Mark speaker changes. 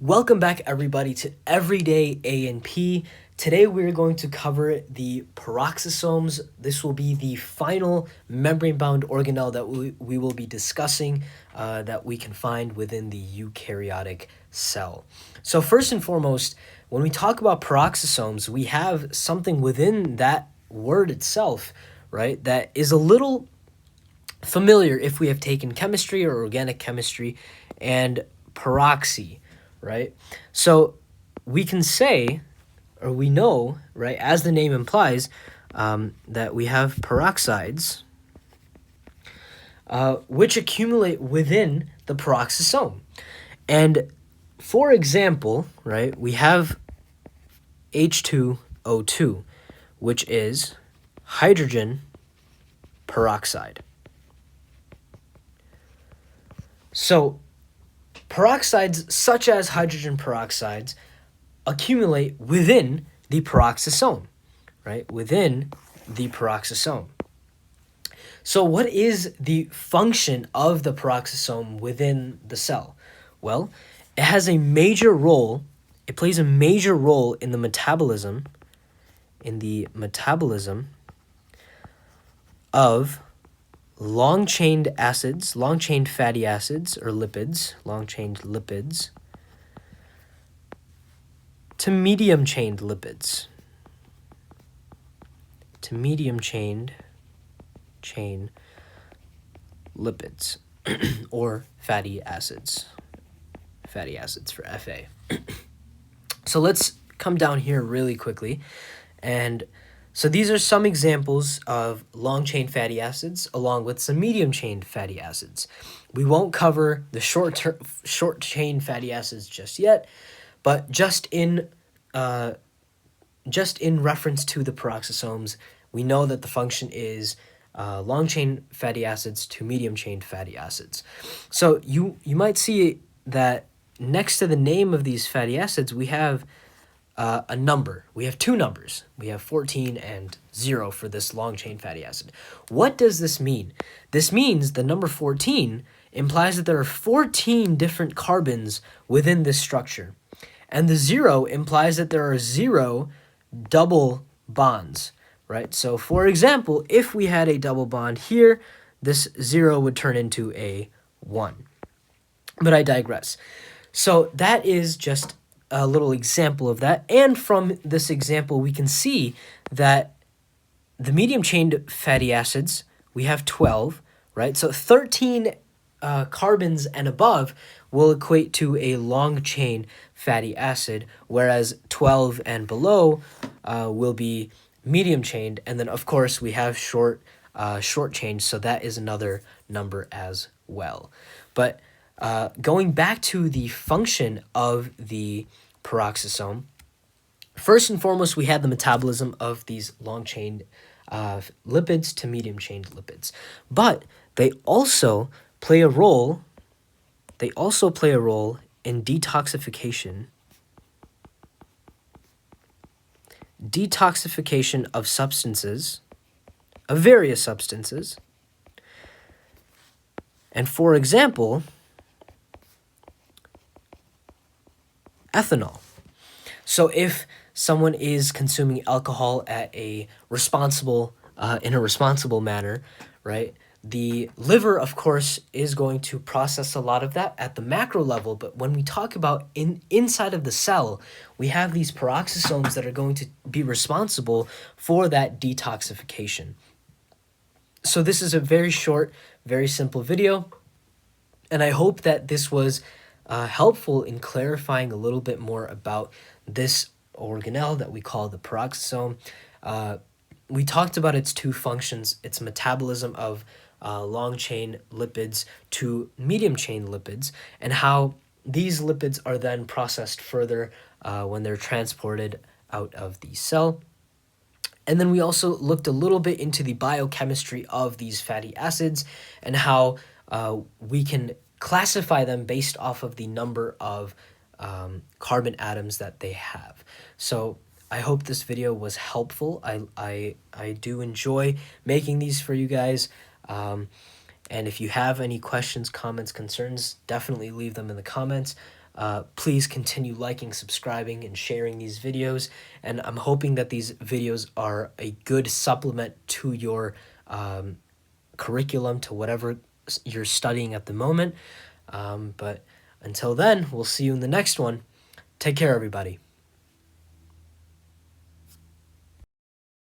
Speaker 1: Welcome back everybody to Everyday A&P. Today we're going to cover the peroxisomes. This will be the final membrane-bound organelle that we will be discussing that we can find within the eukaryotic cell. So first and foremost, when we talk about peroxisomes, we have something within that word itself, right, that is a little familiar if we have taken chemistry or organic chemistry, and peroxy, right? So we can say, or we know, right, as the name implies, that we have peroxides which accumulate within the peroxisome. And for example, right, we have H2O2, which is hydrogen peroxide. So peroxides such as hydrogen peroxides accumulate within the peroxisome, right? Within the peroxisome. So what is the function of the peroxisome within the cell? Well, it has a major role, it plays a major role in the metabolism, of long-chain acids, long-chain fatty acids or lipids, long-chain lipids, to medium-chained lipids, to medium-chain lipids, or fatty acids for FA. So let's come down here really quickly. And so these are some examples of long-chain fatty acids along with some medium-chain fatty acids. We won't cover the short-chain fatty acids just yet, but just in reference to the peroxisomes, we know that the function is long-chain fatty acids to medium-chain fatty acids. So you might see that next to the name of these fatty acids, we have a number. We have two numbers. We have 14 and 0 for this long-chain fatty acid. What does this mean? This means the number 14 implies that there are 14 different carbons within this structure. And the 0 implies that there are 0 double bonds, right? So for example, if we had a double bond here, this 0 would turn into a 1. But I digress. So that is just a little example of that. And from this example, we can see that the medium-chained fatty acids, we have 12, right? So 13 carbons and above will equate to a long-chain fatty acid, whereas 12 and below will be medium-chained. And then, of course, we have short-chained, so that is another number as well. But going back to the function of the peroxisome, first and foremost, we had the metabolism of these long-chain lipids to medium-chained lipids. But they also play a role in detoxification of substances, of various substances. And for example, ethanol. So if someone is consuming alcohol at a responsible manner, right, the liver, of course, is going to process a lot of that at the macro level. But when we talk about inside of the cell, we have these peroxisomes that are going to be responsible for that detoxification. So this is a very short, very simple video, and I hope that this was helpful in clarifying a little bit more about this organelle that we call the peroxisome. We talked about its two functions, its metabolism of long-chain lipids to medium-chain lipids, and how these lipids are then processed further when they're transported out of the cell. And then we also looked a little bit into the biochemistry of these fatty acids and how we can classify them based off of the number of carbon atoms that they have. So I hope this video was helpful. I do enjoy making these for you guys. And if you have any questions, comments, concerns, definitely leave them in the comments. Please continue liking, subscribing, and sharing these videos. And I'm hoping that these videos are a good supplement to your curriculum, to whatever you're studying at the moment. But until then, we'll see you in the next one. Take care, everybody.